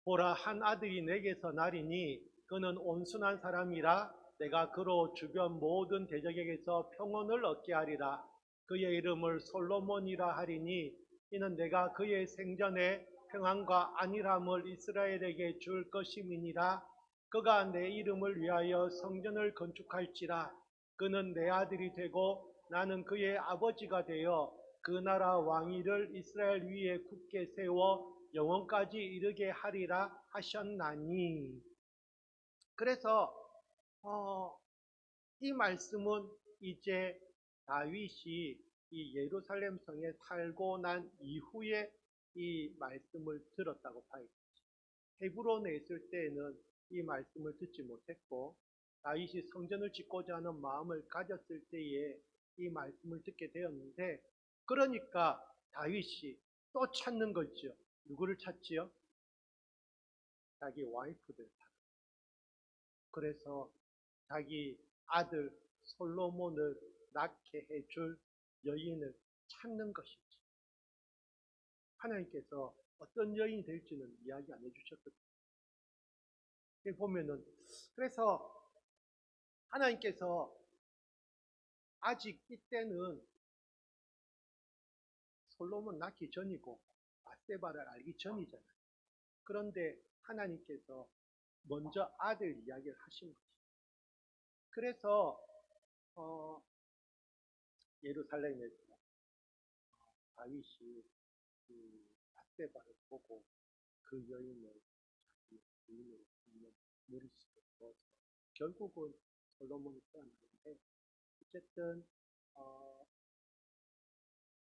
보라, 한 아들이 내게서 나리니 그는 온순한 사람이라 내가 그로 주변 모든 대적에게서 평온을 얻게 하리라. 그의 이름을 솔로몬이라 하리니 이는 내가 그의 생전에 평안과 안일함을 이스라엘에게 줄 것임이니라. 그가 내 이름을 위하여 성전을 건축할지라. 그는 내 아들이 되고 나는 그의 아버지가 되어 그 나라 왕위를 이스라엘 위에 굳게 세워 영원까지 이르게 하리라 하셨나니. 그래서 이 말씀은 이제 다윗이 이 예루살렘 성에 살고 난 이후에 이 말씀을 들었다고 봐야겠죠. 헤브론에 있을 때에는 이 말씀을 듣지 못했고 다윗이 성전을 짓고자 하는 마음을 가졌을 때에 이 말씀을 듣게 되었는데 그러니까 다윗이 또 찾는 거죠. 누구를 찾지요? 자기 와이프들. 그래서 자기 아들 솔로몬을 낳게 해줄 여인을 찾는 것이지. 하나님께서 어떤 여인이 될지는 이야기 안 해주셨거든요. 보면은 그래서 하나님께서 아직 이때는 솔로몬 낳기 전이고 바세바를 알기 전이잖아요. 그런데 하나님께서 먼저 아들 이야기를 하신 거죠. 그래서 예루살렘에서 다윗이 그 바세바를 보고 그 여인을 자기 부인으로 삼는 머릿속에 넣어서 결국은 솔로몬이 태어나는데 어쨌든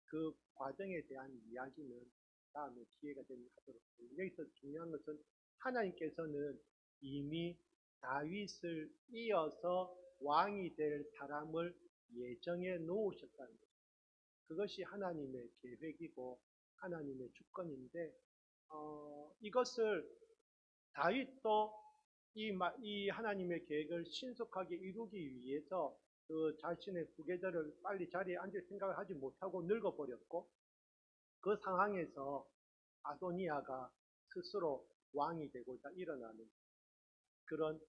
그 과정에 대한 이야기는 다음에 기회가 되면 하도록 하겠습니다. 여기서 중요한 것은 하나님께서는 이미 다윗을 이어서 왕이 될 사람을 예정해 놓으셨다는 것입니다. 그것이 하나님의 계획이고 하나님의 주권인데 이것을 다윗도 이 하나님의 계획을 신속하게 이루기 위해서 그 자신의 후계자를 빨리 자리에 앉을 생각을 하지 못하고 늙어버렸고 그 상황에서 아도니아가 스스로 왕이 되고자 일어나는 그런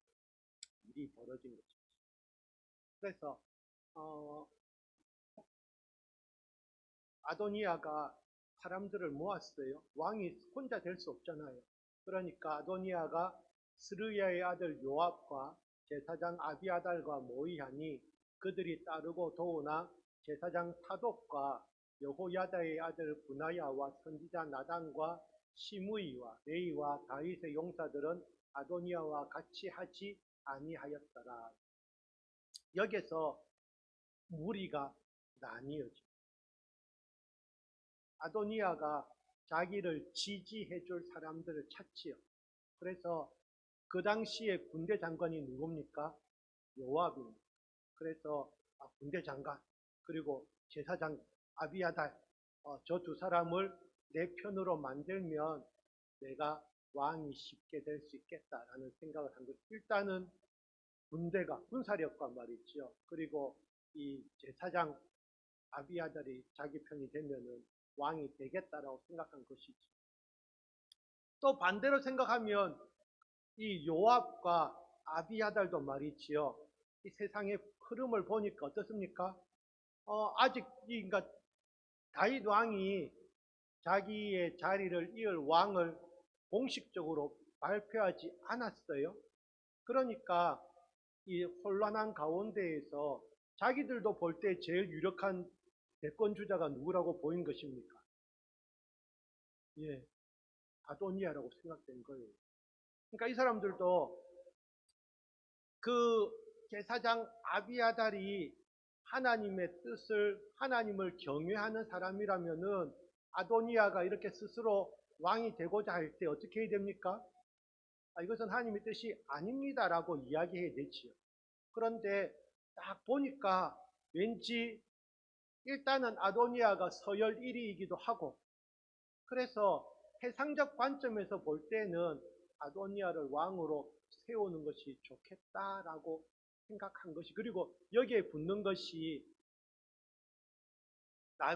일이 벌어진 거죠. 그래서 아도니아가 사람들을 모았어요. 왕이 혼자 될 수 없잖아요. 그러니까 아도니아가 스르야의 아들 요압과 제사장 아비아달과 모이하니 그들이 따르고 도우나 제사장 사독과 여호야다의 아들 분하야와 선지자 나단과 시므이와 레이와 다윗의 용사들은 아도니아와 같이 하지 아니하였더라. 여기서 무리가 나뉘어져. 아도니아가 자기를 지지해 줄 사람들을 찾지요. 그래서 그 당시에 군대 장관이 누굽니까? 요압입니다. 그래서 군대 장관 그리고 제사장 아비아달 저 두 사람을 내 편으로 만들면 내가 왕이 쉽게 될 수 있겠다라는 생각을 한 거죠. 일단은 군대가 군사력과 말이죠. 그리고 이 제사장 아비아달이 자기 편이 되면은 왕이 되겠다라고 생각한 것이지. 또 반대로 생각하면 이 요압과 아비아달도 말이지요. 이 세상의 흐름을 보니까 어떻습니까? 아직 그러니까 다윗 왕이 자기의 자리를 이을 왕을 공식적으로 발표하지 않았어요. 그러니까 이 혼란한 가운데에서 자기들도 볼 때 제일 유력한 대권 주자가 누구라고 보인 것입니까? 예, 아도니아라고 생각된 거예요. 그러니까 이 사람들도 그 제사장 아비아달이 하나님의 뜻을 하나님을 경외하는 사람이라면은 아도니아가 이렇게 스스로 왕이 되고자 할 때 어떻게 해야 됩니까? 이것은 하나님의 뜻이 아닙니다라고 이야기해야 되지요. 그런데 딱 보니까 왠지 일단은 아도니아가 서열 1위이기도 하고 그래서 세상적 관점에서 볼 때는 아도니아를 왕으로 세우는 것이 좋겠다라고 생각한 것이 그리고 여기에 붙는 것이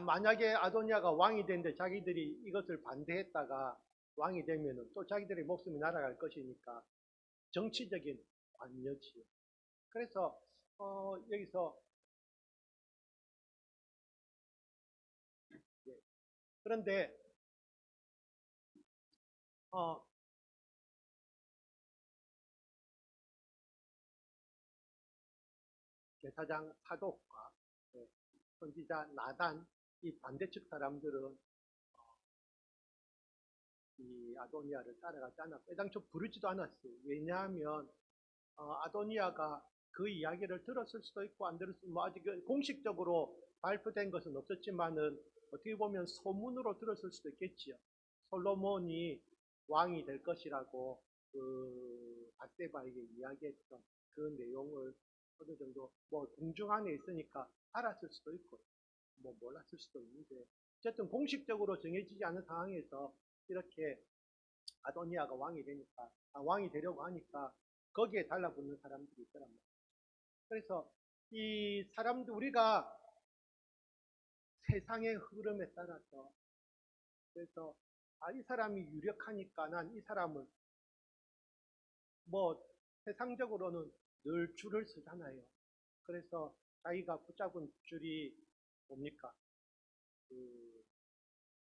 만약에 아도니아가 왕이 되는데 자기들이 이것을 반대했다가 왕이 되면은 또 자기들의 목숨이 날아갈 것이니까 정치적인 관여지요. 그래서 여기서 그런데 제사장 사독과 선지자 나단 이 반대측 사람들은 이 아도니아를 따라가지 않았고 애당초 부르지도 않았어요. 왜냐하면 아도니아가 그 이야기를 들었을 수도 있고 안 들었을 뭐 아직 공식적으로 발표된 것은 없었지만은 어떻게 보면 소문으로 들었을 수도 있겠지요. 솔로몬이 왕이 될 것이라고 그 밧세바에게 이야기했던 그 내용을 어느 정도 뭐 궁중 안에 있으니까 알았을 수도 있고 뭐 몰랐을 수도 있는데 어쨌든 공식적으로 정해지지 않은 상황에서 이렇게 아도니아가 왕이 되니까 왕이 되려고 하니까 거기에 달라붙는 사람들이 있더란 말이에요. 그래서 이 사람들 우리가 세상의 흐름에 따라서 그래서 이 사람이 유력하니까 난 이 사람은 뭐 세상적으로는 늘 줄을 서잖아요. 그래서 자기가 붙잡은 줄이 뭡니까? 그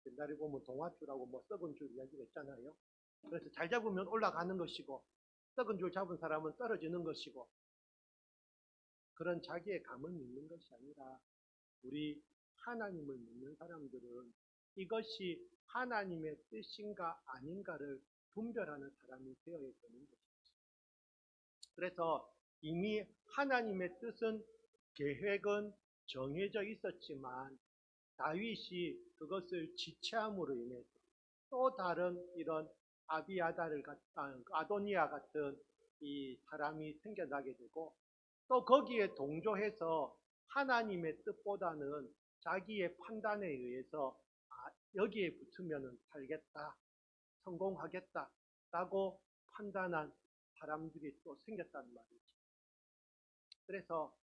옛날에 보면 동아줄하고 뭐 썩은 줄 이야기가 있잖아요. 그래서 잘 잡으면 올라가는 것이고 썩은 줄 잡은 사람은 떨어지는 것이고 그런 자기의 감을 믿는 것이 아니라 우리 하나님을 믿는 사람들은 이것이 하나님의 뜻인가 아닌가를 분별하는 사람이 되어야 되는 것입니다. 그래서 이미 하나님의 뜻은 계획은 정해져 있었지만 다윗이 그것을 지체함으로 인해서 또 다른 이런 아도니아 같은 이 사람이 생겨나게 되고 또 거기에 동조해서 하나님의 뜻보다는 자기의 판단에 의해서 여기에 붙으면 살겠다, 성공하겠다라고 판단한 사람들이 또 생겼단 말이죠. 그래서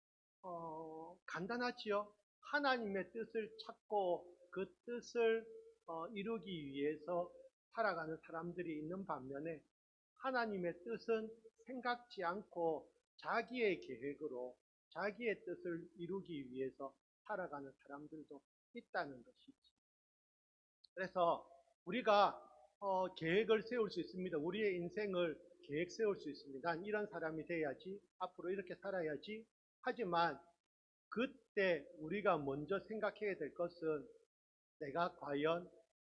간단하지요. 하나님의 뜻을 찾고 그 뜻을 이루기 위해서 살아가는 사람들이 있는 반면에 하나님의 뜻은 생각지 않고 자기의 계획으로 자기의 뜻을 이루기 위해서 살아가는 사람들도 있다는 것이지. 그래서 우리가 계획을 세울 수 있습니다. 우리의 인생을 계획 세울 수 있습니다. 난 이런 사람이 돼야지, 앞으로 이렇게 살아야지. 하지만 그때 우리가 먼저 생각해야 될 것은 내가 과연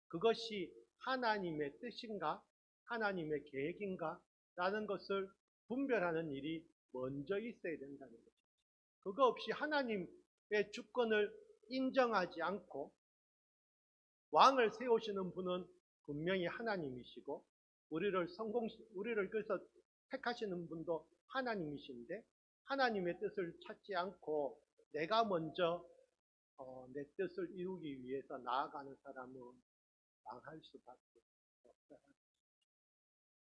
그것이 하나님의 뜻인가? 하나님의 계획인가? 라는 것을 분별하는 일이 먼저 있어야 된다는 거죠. 그거 없이 하나님의 주권을 인정하지 않고 왕을 세우시는 분은 분명히 하나님이시고 우리를 그래서 택하시는 분도 하나님이신데 하나님의 뜻을 찾지 않고 내가 먼저 내 뜻을 이루기 위해서 나아가는 사람은 망할 수밖에 없다.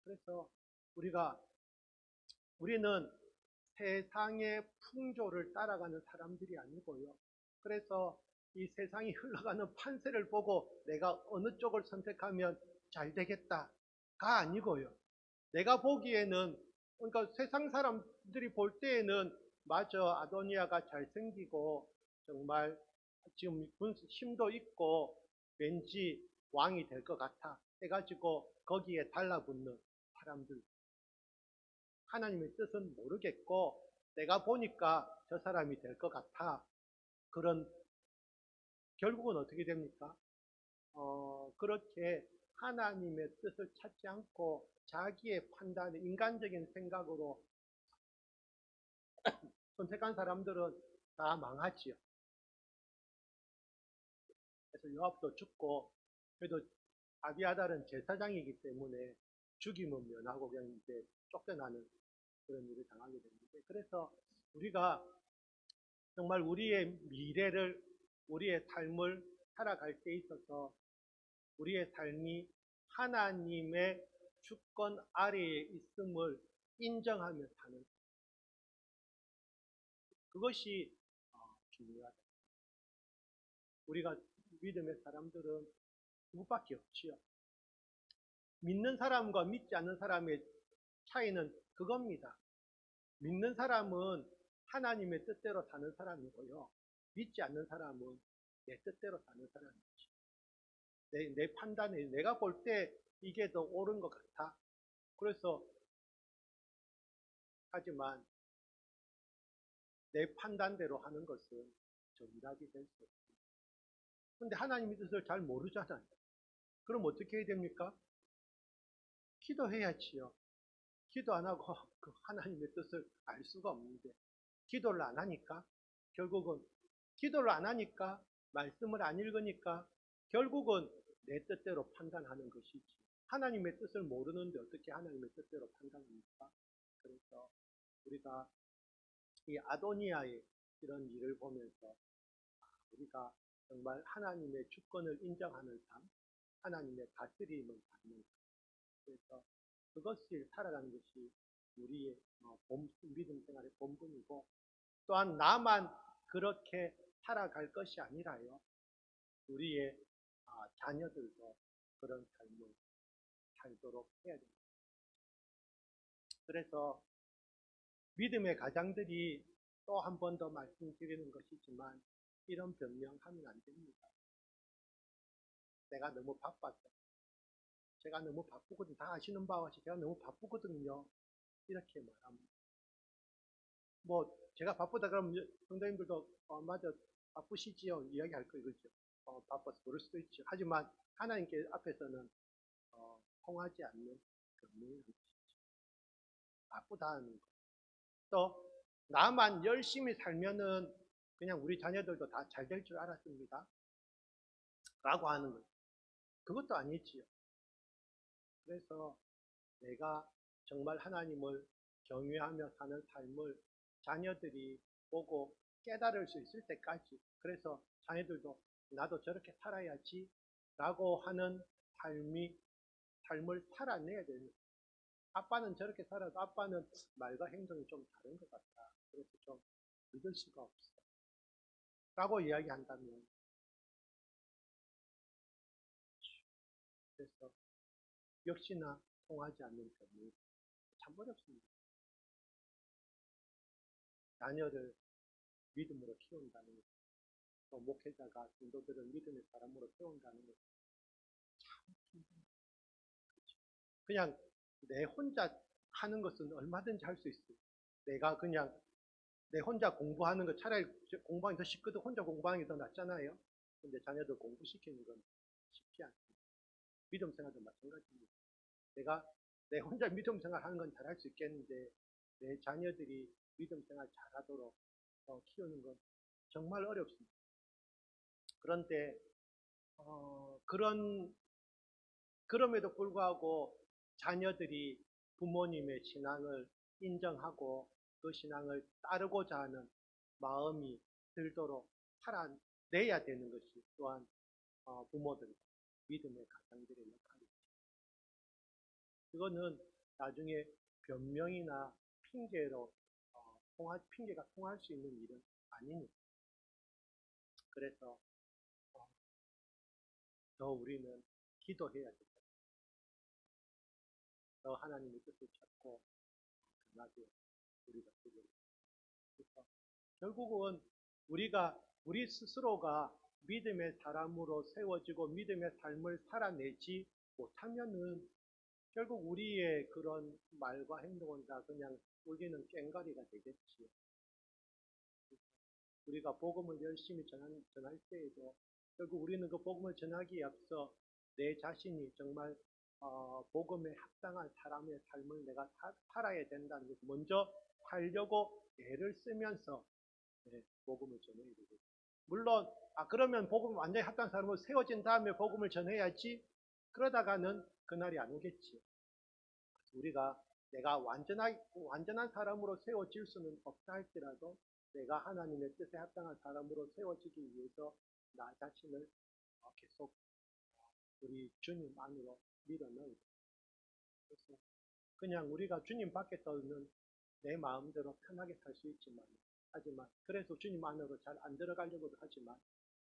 그래서 우리는 세상의 풍조를 따라가는 사람들이 아니고요. 그래서 이 세상이 흘러가는 판세를 보고 내가 어느 쪽을 선택하면 잘 되겠다가 아니고요. 내가 보기에는 그러니까 세상 사람들이 볼 때에는 맞아 아도니아가 잘생기고 정말 지금 힘도 있고 왠지 왕이 될 것 같아 해가지고 거기에 달라붙는 사람들 하나님의 뜻은 모르겠고 내가 보니까 저 사람이 될 것 같아 그런 결국은 어떻게 됩니까? 그렇게 하나님의 뜻을 찾지 않고 자기의 판단에 인간적인 생각으로 선택한 사람들은 다 망하지요. 그래서 요압도 죽고 그래도 아비아달은 제사장이기 때문에 죽임은 면하고 그냥 이제 쫓겨나는 그런 일을 당하게 됩니다. 그래서 우리가 정말 우리의 미래를 우리의 삶을 살아갈 때 있어서 우리의 삶이 하나님의 주권 아래에 있음을 인정하며 사는 그것이 중요하다. 우리가 믿음의 사람들은 그것밖에 없지요. 믿는 사람과 믿지 않는 사람의 차이는 그겁니다. 믿는 사람은 하나님의 뜻대로 사는 사람이고요. 믿지 않는 사람은 내 뜻대로 사는 사람이지. 내 판단에 내가 볼 때 이게 더 옳은 것 같아. 그래서 하지만 내 판단대로 하는 것은 정답이 될 수 없습니다. 그런데 하나님의 뜻을 잘 모르잖아요. 그럼 어떻게 해야 됩니까? 기도해야지요. 기도 안 하고 그 하나님의 뜻을 알 수가 없는데 기도를 안 하니까 결국은 기도를 안 하니까 말씀을 안 읽으니까 결국은 내 뜻대로 판단하는 것이지 하나님의 뜻을 모르는데 어떻게 하나님의 뜻대로 판단합니까? 그래서 우리가 이 아도니아의 이런 일을 보면서 우리가 정말 하나님의 주권을 인정하는 삶, 하나님의 다스림을 받는 삶. 그래서 그것을 살아가는 것이 우리의 믿음 생활의 본분이고, 또한 나만 그렇게 살아갈 것이 아니라요, 우리의 자녀들도 그런 삶을 살도록 해야 됩니다. 그래서 믿음의 가장들이 또 한 번 더 말씀드리는 것이지만 이런 변명하면 안 됩니다. 내가 너무 바빠서, 제가 너무 바쁘거든요. 다 아시는 바와 같이 제가 너무 바쁘거든요. 이렇게 말합니다. 뭐 제가 바쁘다 그러면 성도님들도 맞아 바쁘시지요 이야기할 거 이거죠. 바빠서 그럴 수도 있죠. 하지만 하나님께 앞에서는 통하지 않는 변명이 바쁘다는 거. 또 나만 열심히 살면은 그냥 우리 자녀들도 다 잘 될 줄 알았습니다. 라고 하는 거예요. 그것도 아니지요. 그래서 내가 정말 하나님을 경외하며 사는 삶을 자녀들이 보고 깨달을 수 있을 때까지, 그래서 자녀들도 나도 저렇게 살아야지 라고 하는 삶을 살아내야 되는 거예요. 아빠는 저렇게 살아도 아빠는 말과 행동이 좀 다른 것 같다. 그래서 좀 믿을 수가 없어. 라고 이야기한다면, 그래서 역시나 통하지 않는 점이 참 어렵습니다. 자녀를 믿음으로 키운다는 것, 또 목회자가 성도들을 믿음의 사람으로 세운다는 것, 참 힘듭니다. 그냥 내 혼자 하는 것은 얼마든지 할 수 있어요. 내가 그냥 내 혼자 공부하는 것, 차라리 공부하기 더 쉽거든. 혼자 공부하는 게 더 낫잖아요. 근데 자녀들 공부시키는 건 쉽지 않습니다. 믿음 생활도 마찬가지입니다. 내가 내 혼자 믿음 생활 하는 건 잘할 수 있겠는데 내 자녀들이 믿음 생활 잘하도록 키우는 건 정말 어렵습니다. 그런데 그럼에도 불구하고 자녀들이 부모님의 신앙을 인정하고 그 신앙을 따르고자 하는 마음이 들도록 살아내야 되는 것이 또한 부모들, 믿음의 가장들의 역할입니다. 그거는 나중에 변명이나 핑계로 핑계가 통할 수 있는 일은 아니니까. 그래서 더 우리는 기도해야 됩니다. 더 하나님의 뜻을 찾고 강하게 우리가 기도해야 됩니다. 결국은 우리 스스로가 믿음의 사람으로 세워지고 믿음의 삶을 살아내지 못하면은 결국 우리의 그런 말과 행동은 다 그냥 우리는 꽹과리가 되겠지요. 우리가 복음을 열심히 전할 때에도 결국 우리는 그 복음을 전하기에 앞서 내 자신이 정말 복음에 합당한 사람의 삶을 내가 살아야 된다는 것을 먼저 살려고 애를 쓰면서 복음을 전해야 되겠죠. 물론 그러면 복음 완전히 합당한 사람으로 세워진 다음에 복음을 전해야지, 그러다가는 그날이 안 오겠지요. 우리가 내가 완전한 사람으로 세워질 수는 없다 할지라도 내가 하나님의 뜻에 합당한 사람으로 세워지기 위해서 나 자신을 계속 우리 주님 안으로 밀어넣어야 됩니다. 그래서 그냥 우리가 주님 밖에서는 내 마음대로 편하게 살 수 있지만, 하지만 그래서 주님 안으로 잘 안 들어가려고도 하지만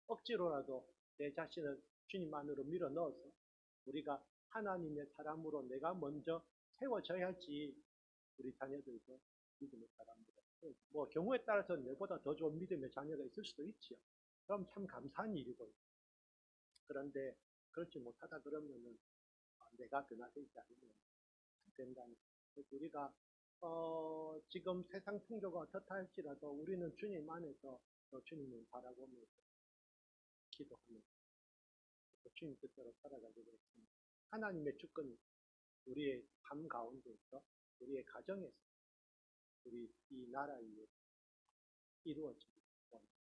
억지로라도 내 자신을 주님 안으로 밀어넣어서 우리가 하나님의 사람으로 내가 먼저 세워져야지 우리 자녀들도 믿음의 사람으로. 뭐 경우에 따라서 내보다 더 좋은 믿음의 자녀가 있을 수도 있지요. 그럼 참 감사한 일이고요. 그런데 그렇지 못하다 그러면은 내가 변화되지 않으면 안 된다는. 우리가 지금 세상 풍조가 어떻다 할지라도 우리는 주님 안에서 주님을 바라보면서 기도하면서 주님 뜻대로 살아가기로 했습니다. 하나님의 주권이 우리의 삶 가운데에서, 우리의 가정에서, 우리 이 나라 위에 이루어지기 원합니다.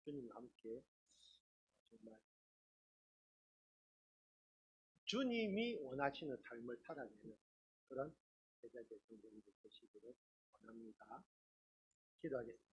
주님과 함께 정말 주님이 원하시는 삶을 살아내는 그런 제자들 성도님들 되시기를 원합니다. 기도하겠습니다.